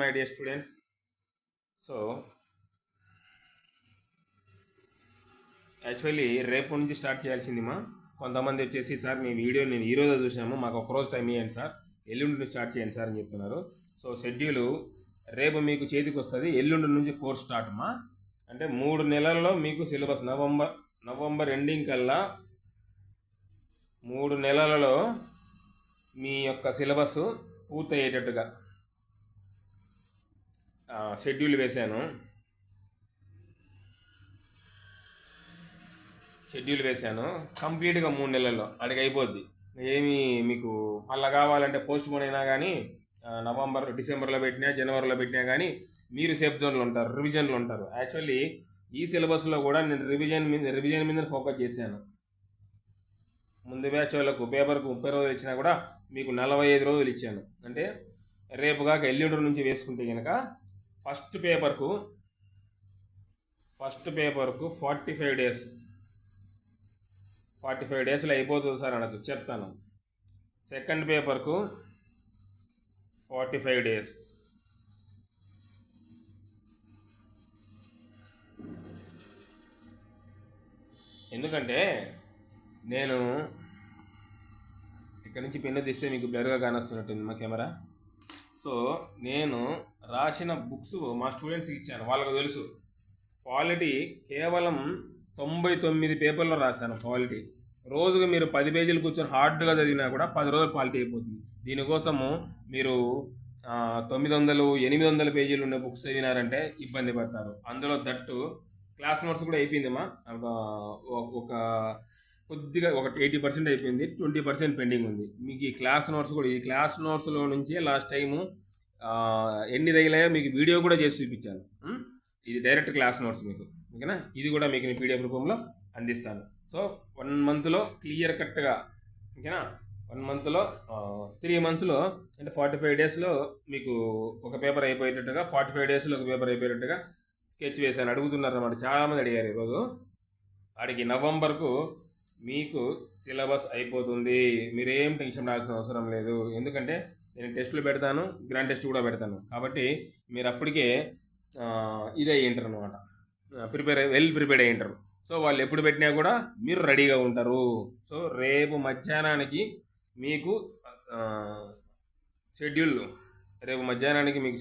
My dear students. So actually రేపు నుంచి start చేయాల్సింది కొంతమంది వచ్చేసి సార్ మీ వీడియో నేను ఈరోజు చూసాము, మాకు ఒకరోజు టైం ఇవ్వండి సార్, ఎల్లుండి నుంచి స్టార్ట్ చేయండి సార్ అని చెప్తున్నారు. సో షెడ్యూలు రేపు మీకు చేతికి వస్తుంది. ఎల్లుండి నుంచి కోర్స్ స్టార్ట్ అంటే 3 నెలల్లో మీకు సిలబస్ నవంబర్ ఎండింగ్ కల్లా 3 నెలలలో మీ యొక్క సిలబస్ పూర్తయ్యేటట్టుగా షెడ్యూల్ వేశాను కంప్లీట్గా 3 నెలల్లో అడిగి అయిపోద్ది. ఏమి మీకు అలా కావాలంటే పోస్ట్ పోన్ అయినా కానీ నవంబర్ డిసెంబర్లో పెట్టినా జనవరిలో పెట్టినా కానీ మీరు సేఫ్ జోన్లో ఉంటారు, రివిజన్లో ఉంటారు. యాక్చువల్లీ ఈ సిలబస్లో కూడా నేను రివిజన్ మీద ఫోకస్ చేశాను. ముందు బ్యాచ్ వాళ్ళకు పేపర్కు 30 రోజులు ఇచ్చినా కూడా మీకు 45 రోజులు ఇచ్చాను. అంటే రేపు కాక ఎల్లుండి నుంచి వేసుకుంటే కనుక ఫస్ట్ పేపర్కు 45 డేస్ 45 డేస్లో అయిపోతుంది సార్ అనొచ్చు, చెప్తాను. సెకండ్ పేపర్కు 45 డేస్, ఎందుకంటే నేను ఇక్కడ నుంచి పెన్ను తీస్తే మీకు బ్లర్గా కానొస్తున్నట్టుంది మా కెమెరా. సో నేను రాసిన బుక్స్ మా స్టూడెంట్స్కి ఇచ్చాను, వాళ్ళకు తెలుసు. క్వాలిటీ కేవలం 99 పేపర్లో రాశాను. క్వాలిటీ రోజుకు మీరు 10 పేజీలు కూర్చొని హార్డ్గా చదివినా కూడా 10 రోజులు క్వాలిటీ అయిపోతుంది. దీనికోసము మీరు 900, 800 పేజీలు ఉండే బుక్స్ చదివినారంటే ఇబ్బంది పడతారు. అందులో దట్టు క్లాస్ నోట్స్ కూడా అయిపోయిందమ్మా. ఒక కొద్దిగా ఒక 80% అయిపోయింది, 20% పెండింగ్ ఉంది. మీకు ఈ క్లాస్ నోట్స్లో నుంచే లాస్ట్ టైము ఎన్ని తగిలాయో మీకు వీడియో కూడా చేసి చూపించాను. ఇది డైరెక్ట్ క్లాస్ నోట్స్ మీకు, ఓకేనా? ఇది కూడా మీకు నేను పీడిఎఫ్ రూపంలో అందిస్తాను. సో 1 మంత్లో క్లియర్ కట్గా, ఓకేనా? 1 మంత్లో 3 మంత్స్లో అంటే 45 డేస్లో మీకు ఒక పేపర్ అయిపోయేటట్టుగా, 45 డేస్లో ఒక పేపర్ అయిపోయేటట్టుగా స్కెచ్ వేసాను. అడుగుతున్నారు అన్నమాట, చాలామంది అడిగారు ఈరోజు. వాడికి నవంబర్కు మీకు సిలబస్ అయిపోతుంది, మీరేం టెన్షన్ పడాల్సిన అవసరం లేదు. ఎందుకంటే నేను టెస్టులు పెడతాను, గ్రాండ్ టెస్ట్ కూడా పెడతాను. కాబట్టి మీరు అప్పటికే ఇదే అయ్యి ఉంటారు అనమాట, ప్రిపేర్డ్ అయ్యి ఉంటారు. సో వాళ్ళు ఎప్పుడు పెట్టినా కూడా మీరు రెడీగా ఉంటారు. సో రేపు మధ్యాహ్నానికి మీకు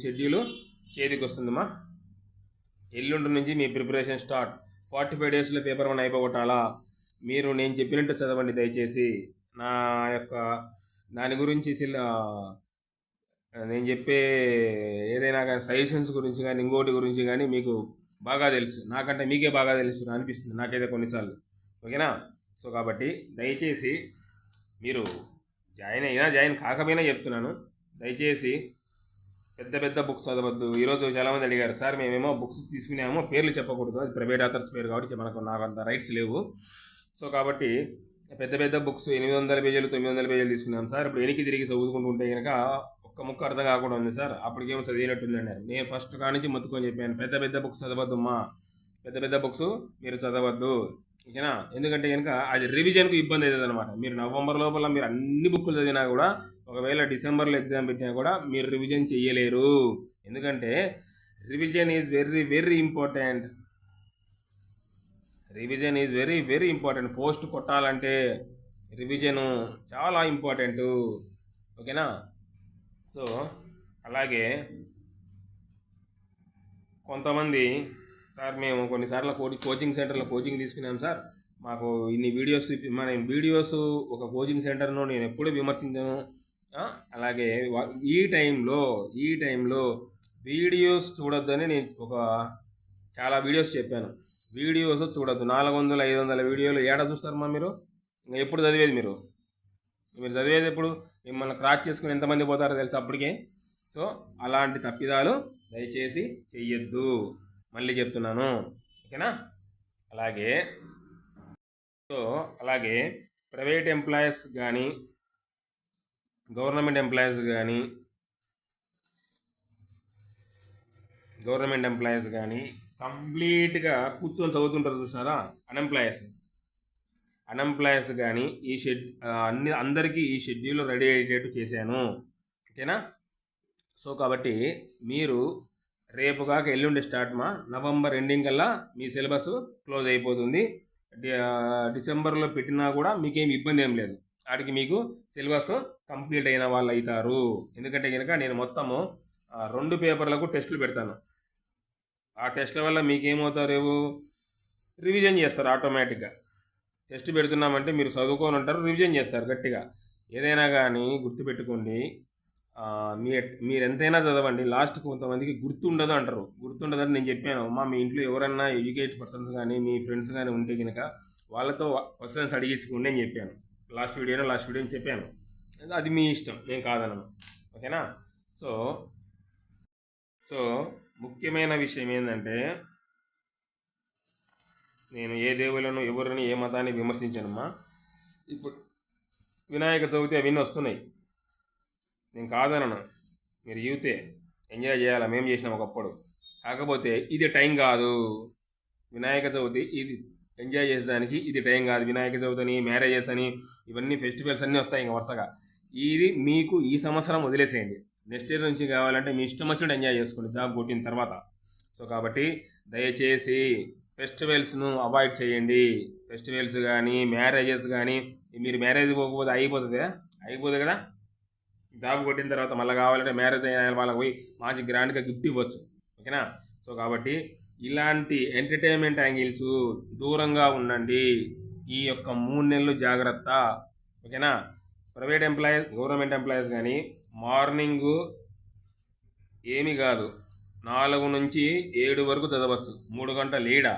షెడ్యూల్ చేతికి వస్తుందమ్మా. ఎల్లుండి నుంచి మీ ప్రిపరేషన్ స్టార్ట్. 45 డేస్లో పేపర్ 1 అయిపోగొట్టాలా? మీరు నేను చెప్పినట్టు చదవండి దయచేసి. నా యొక్క దాని గురించి నేను చెప్పే ఏదైనా కానీ సజెషన్స్ గురించి కానీ ఇంకోటి గురించి కానీ మీకు బాగా తెలుసు, నాకంటే మీకే బాగా తెలుసు అనిపిస్తుంది నాకైతే కొన్నిసార్లు, ఓకేనా? సో కాబట్టి దయచేసి మీరు జాయిన్ కాకపోయినా చెప్తున్నాను, దయచేసి పెద్ద బుక్స్ చదవద్దు. ఈరోజు చాలామంది అడిగారు, సార్ మేమేమో బుక్స్ తీసుకునేమో పేర్లు చెప్పకూడదు, అది ప్రైవేట్ ఆథర్స్ పేరు కాబట్టి నాకు అంత రైట్స్ లేవు. సో కాబట్టి పెద్ద బుక్స్ 800 పేజీలు 900 పేజీలు తీసుకున్నాం సార్. ఇప్పుడు వెనక్కి తిరిగి చదువుకుంటూ ఉంటే కనుక ఒక్క ముక్క అర్థం కాకుండా ఉంది సార్, అప్పటికేమో చదివినట్టుంది అన్నారు. నేను ఫస్ట్ కానించి మొత్తుకొని చెప్పాను, పెద్ద బుక్స్ చదవద్దమ్మా, పెద్ద బుక్స్ మీరు చదవద్దు, ఓకేనా? ఎందుకంటే కనుక అది రివిజన్కు ఇబ్బంది అవుతుంది అనమాట. మీరు నవంబర్ లోపల మీరు అన్ని బుక్కులు చదివినా కూడా ఒకవేళ డిసెంబర్లో ఎగ్జామ్ పెట్టినా కూడా మీరు రివిజన్ చేయలేరు. ఎందుకంటే revision is very important. Very important. Post కొట్టాలంటే రివిజను చాలా ఇంపార్టెంటు, ఓకేనా? సో అలాగే కొంతమంది, సార్ మేము కొన్నిసార్లు కోచింగ్ సెంటర్లో కోచింగ్ తీసుకున్నాం సార్, మాకు ఇన్ని వీడియోస్ ఒక కోచింగ్ సెంటర్ను నేను ఎప్పుడూ విమర్శించాను. అలాగే ఈ టైంలో వీడియోస్ చూడొద్దని నేను చాలా వీడియోస్ చెప్పాను. వీడియోస్ చూడొద్దు. 400-500 వీడియోలు ఏడ చూస్తారమ్మా మీరు? ఇంకా ఎప్పుడు చదివేది మీరు చదివేది ఎప్పుడు? మిమ్మల్ని క్రాచ్ చేసుకుని ఎంతమంది పోతారో తెలుసు అప్పటికే. సో అలాంటి తప్పిదాలు దయచేసి చెయ్యొద్దు, మళ్ళీ చెప్తున్నాను, ఓకేనా? అలాగే ప్రైవేట్ ఎంప్లాయీస్ కానీ గవర్నమెంట్ ఎంప్లాయీస్ కంప్లీట్గా కూర్చొని చదువుతుంటారు చూసారా, అన్ఎంప్లాయీస్ కానీ అందరికీ ఈ షెడ్యూల్ రెడీ అయ్యేటట్టు చేశాను, ఓకేనా? సో కాబట్టి మీరు రేపు కాక ఎల్లుండి స్టార్ట్ నవంబర్ ఎండింగ్ కల్లా మీ సిలబస్ క్లోజ్ అయిపోతుంది. డిసెంబర్లో పెట్టినా కూడా మీకేం ఇబ్బంది ఏం లేదు. వాటికి మీకు సిలబస్ కంప్లీట్ అయిన వాళ్ళు అవుతారు. ఎందుకంటే కనుక నేను మొత్తము 2 పేపర్లకు టెస్టులు పెడతాను. ఆ టెస్టుల వల్ల మీకేమవుతారు, రివిజన్ చేస్తారు ఆటోమేటిక్గా. టెస్ట్ పెడుతున్నామంటే మీరు చదువుకొని ఉంటారు, రివిజన్ చేస్తారు గట్టిగా. ఏదైనా కానీ గుర్తుపెట్టుకోండి, మీరు ఎంతైనా చదవండి, లాస్ట్ కొంతమందికి గుర్తుండదు అంటారు. గుర్తుండదని నేను చెప్పాను అమ్మా, మీ ఇంట్లో ఎవరన్నా ఎడ్యుకేటెడ్ పర్సన్స్ కానీ మీ ఫ్రెండ్స్ కానీ ఉంటే కనుక వాళ్ళతో క్వశ్చన్స్ అడిగించుకోండి అని చెప్పాను. లాస్ట్ వీడియోని చెప్పాను. అది మీ ఇష్టం, నేను కాదన్నాను. ఓకేనా? సో ముఖ్యమైన విషయం ఏంటంటే, నేను ఏ దేవులను ఎవరిని ఏ మతాన్ని విమర్శించానమ్మా. ఇప్పుడు వినాయక చవితి అవన్నీ వస్తున్నాయి, నేను కాదనను. మీరు యూతే ఎంజాయ్ చేయాలి, మేము చేసినాం ఒకప్పుడు. కాకపోతే ఇది టైం కాదు. వినాయక చవితి ఇది ఎంజాయ్ చేసేదానికి ఇది టైం కాదు. వినాయక చవితి అని, మ్యారేజెస్ అని, ఇవన్నీ ఫెస్టివల్స్ అన్నీ వస్తాయి ఇంకా వరుసగా. ఇది మీకు ఈ సంవత్సరం వదిలేసేయండి. నెక్స్ట్ ఇయర్ నుంచి కావాలంటే మీ ఇష్టం వచ్చినట్టు ఎంజాయ్ చేసుకోండి జాబ్ కొట్టిన తర్వాత. సో కాబట్టి దయచేసి ఫెస్టివల్స్ను అవాయిడ్ చేయండి. ఫెస్టివల్స్ కానీ మ్యారేజెస్ కానీ, మీరు మ్యారేజ్ పోకపోతే అయిపోతుంది కదా. జాబ్ కొట్టిన తర్వాత మళ్ళీ కావాలంటే మ్యారేజ్ అయిన వాళ్ళకి పోయి మంచి గ్రాండ్గా గిఫ్ట్ ఇవ్వచ్చు. ఓకేనా? సో కాబట్టి ఇలాంటి ఎంటర్టైన్మెంట్ యాంగిల్స్ దూరంగా ఉండండి. ఈ యొక్క 3 నెలలు జాగ్రత్త. ఓకేనా? ప్రైవేట్ ఎంప్లాయీస్, గవర్నమెంట్ ఎంప్లాయీస్ కానీ మార్నింగు ఏమీ కాదు 4 నుంచి 7 వరకు చదవచ్చు, 3 గంటలు ఈడ.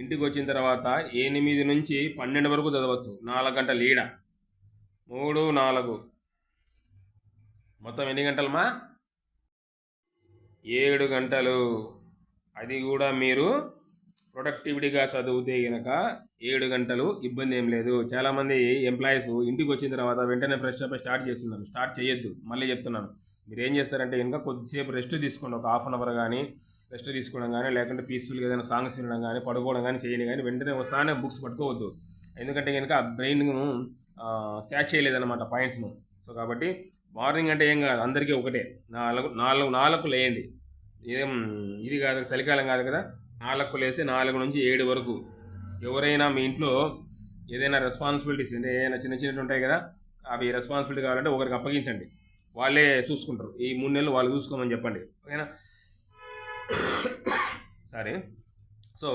ఇంటికి వచ్చిన తర్వాత 8 నుంచి 12 వరకు చదవచ్చు, 4 గంటలు ఈడ. 3, 4 మొత్తం ఎన్ని గంటలమా? 7 గంటలు. అది కూడా మీరు ప్రొడక్టివిటీగా చదివితే కనుక 7 గంటలు ఇబ్బంది ఏం లేదు. చాలామంది ఎంప్లాయీస్ ఇంటికి వచ్చిన తర్వాత వెంటనే ఫ్రెష్ అప్ స్టార్ట్ చేస్తున్నారు. స్టార్ట్ చేయొద్దు, మళ్ళీ చెప్తున్నాను. మీరు ఏం చేస్తారంటే ఇంకా కొద్దిసేపు రెస్ట్ తీసుకోండి, ఒక ½ అవర్ కానీ రెస్ట్ తీసుకోవడం కానీ, లేకుంటే పీస్ఫుల్గా ఏదైనా సాంగ్స్ వినడం కానీ, పడుకోవడం కానీ చేయండి. కానీ వెంటనే వస్తానే బుక్స్ పట్టుకోవద్దు, ఎందుకంటే కనుక బ్రెయిన్ క్యాచ్ చేయలేదన్నమాట పాయింట్స్ను. సో కాబట్టి మార్నింగ్ అంటే ఏం కాదు, అందరికీ ఒకటే 4 లేయండి. ఏం ఇది కాదు, చలికాలం కాదు కదా. 4 లేసి 4 నుంచి 7 వరకు ఎవరైనా మీ ఇంట్లో ఏదైనా రెస్పాన్సిబిలిటీస్ అంటే ఏదైనా చిన్న చిన్నవి ఉంటాయి కదా, అవి రెస్పాన్సిబిలిటీ కావాలంటే ఒకరికి అప్పగించండి, వాళ్ళే చూసుకుంటారు. ఈ 3 నెలలు వాళ్ళు చూసుకోమని చెప్పండి. ఓకేనా? సరే. సో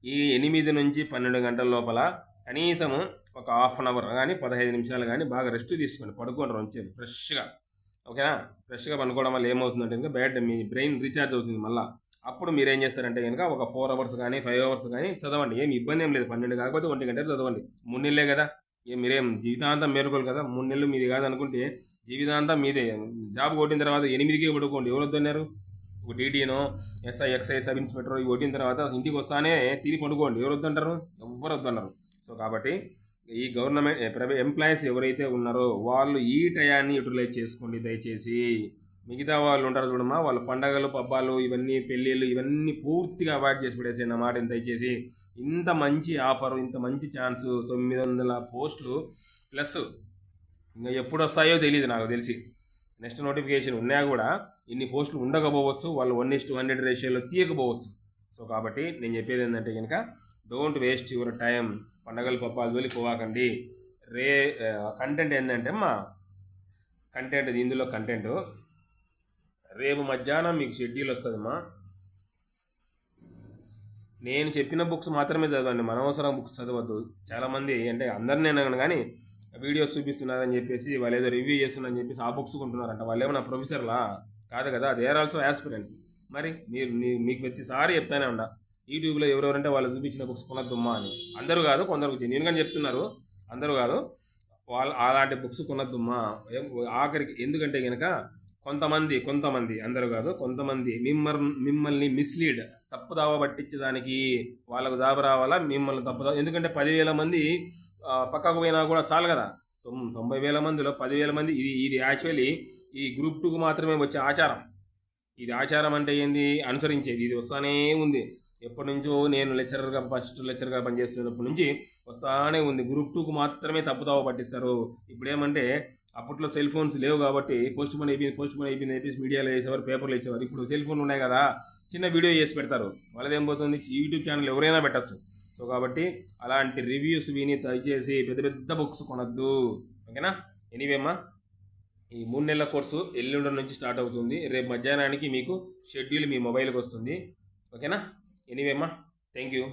ఈ 8 నుంచి 12 గంటల లోపల కనీసము ఒక ½ అవర్ కానీ 15 నిమిషాలు కానీ బాగా రెస్ట్ తీసుకోండి, పడుకోండి రోజు ఫ్రెష్గా. ఓకేనా? ఫ్రెష్గా పనుకోవడం వల్ల ఏమవుతుందంటే కనుక మీ బ్రెయిన్ రీఛార్జ్ అవుతుంది. మళ్ళీ అప్పుడు మీరు ఏం చేస్తారంటే కనుక ఒక 4 అవర్స్ కానీ 5 అవర్స్ కానీ చదవండి. ఏం ఇబ్బంది ఏం లేదు. 12 కాకపోతే 1 గంట చదవండి. 3 నెలలే కదా, మీరేం జీవితాంతం మేలుకోలు కదా. 3 నెలలు మీది కాదనుకుంటే జీవితాంతం మీదే. జాబ్ కొట్టిన తర్వాత 8కే పడుకోండి. ఎవరు వద్దన్నారు? ఒక డీడీనో, ఎక్స్ఐ, సబ్ ఇన్స్పెక్టర్ ఇవి కొట్టిన తర్వాత ఇంటికి వస్తానే తిరిగి పడుకోండి. ఎవరు వద్దంటారు? ఎవ్వరు వద్దన్నారు. సో కాబట్టి ఈ గవర్నమెంట్ ప్రైవేట్ ఎంప్లాయీస్ ఎవరైతే ఉన్నారో వాళ్ళు ఈ టయాన్ని యూటిలైజ్ చేసుకోండి దయచేసి. మిగతా వాళ్ళు ఉంటారు చూడమ్మా, వాళ్ళ పండగలు, పబ్బాలు, ఇవన్నీ పెళ్ళిళ్ళు ఇవన్నీ పూర్తిగా అవాయిడ్ చేసి పడేసి అన్నమాట. దయచేసి ఇంత మంచి ఆఫర్, ఇంత మంచి ఛాన్స్, 900 పోస్టులు ప్లస్ ఇంకా ఎప్పుడు వస్తాయో తెలియదు నాకు తెలిసి. నెక్స్ట్ నోటిఫికేషన్ ఉన్నా కూడా ఇన్ని పోస్టులు ఉండకపోవచ్చు, వాళ్ళు 1:100 రేషియోలో తీయకపోవచ్చు. సో కాబట్టి నేను చెప్పేది ఏంటంటే కనుక డోంట్ వేస్ట్ యువర్ టైం. పండగలు పబ్బాలు వెళ్ళిపోవాకండి. కంటెంట్ ఏంటంటే ఇందులో కంటెంట్ రేపు మధ్యాహ్నం మీకు షెడ్యూల్ వస్తుందమ్మా. నేను చెప్పిన బుక్స్ మాత్రమే చదవండి, అనవసరం బుక్స్ చదవద్దు. చాలామంది అంటే అందరినీ అన్నాను కానీ వీడియోస్ చూపిస్తున్నారని చెప్పేసి వాళ్ళు ఏదో రివ్యూ చేస్తున్నారని చెప్పేసి ఆ బుక్స్ కొంటున్నారంట. వాళ్ళు ఏమన్నా ప్రొఫెసర్లా? కాదు కదా, దే ఆర్ ఆల్సో యాస్పిరెంట్స్. మరి మీకు ప్రతిసారి చెప్తానే ఉండ, యూట్యూబ్లో ఎవరెవరంటే వాళ్ళు చూపించిన బుక్స్ కొనద్దుమ్మా అని. అందరూ కాదు, కొందరు జెన్యూన్గా చెప్తున్నారు, అందరూ కాదు. వాళ్ళు అలాంటి బుక్స్ కొనద్దుమ్మా ఆఖరికి. ఎందుకంటే కనుక కొంతమంది అందరూ కాదు, కొంతమంది మిమ్మల్ని మిస్లీడ్, తప్పుదావ పట్టించడానికి వాళ్ళకు జాబ్ రావాలా, మిమ్మల్ని తప్పుదావ. ఎందుకంటే 10,000 మంది పక్కకు పోయినా కూడా చాలు కదా. 90,000 మందిలో 10,000 మంది. ఇది యాక్చువల్లీ ఈ గ్రూప్ 2కు మాత్రమే వచ్చే ఆచారం. ఇది ఆచారం అంటే ఏంది? అనుసరించేది. ఇది వస్తానే ఉంది ఎప్పటి నుంచో. నేను ఫస్ట్ లెక్చరర్గా పనిచేస్తున్నప్పటి నుంచి వస్తానే ఉంది. గ్రూప్ 2కు మాత్రమే తప్పుదావ పట్టిస్తారు. ఇప్పుడేమంటే అప్పట్లో సెల్ ఫోన్స్ లేవు కాబట్టి పోస్ట్ పోన్ అయిపోయింది చెప్పేసి మీడియాలో వేసేవారు, పేపర్లో వేసేవారు. ఇప్పుడు సెల్ ఫోన్లు ఉన్నాయి కదా, చిన్న వీడియో చేసి పెడతారు. వాళ్ళది ఏం పోతుంది, యూట్యూబ్ ఛానల్ ఎవరైనా పెట్టచ్చు. సో కాబట్టి అలాంటి రివ్యూస్ విని దయచేసి పెద్ద పెద్ద బుక్స్ కొనద్దు, ఓకేనా. ఎనీవే అమ్మా, ఈ 3 నెలల కోర్సు ఎల్లుండి నుంచి స్టార్ట్ అవుతుంది. రేపు మధ్యాహ్నానికి మీకు షెడ్యూల్ మీ మొబైల్కి వస్తుంది, ఓకేనా. ఎనీవే అమ్మా, థ్యాంక్ యూ.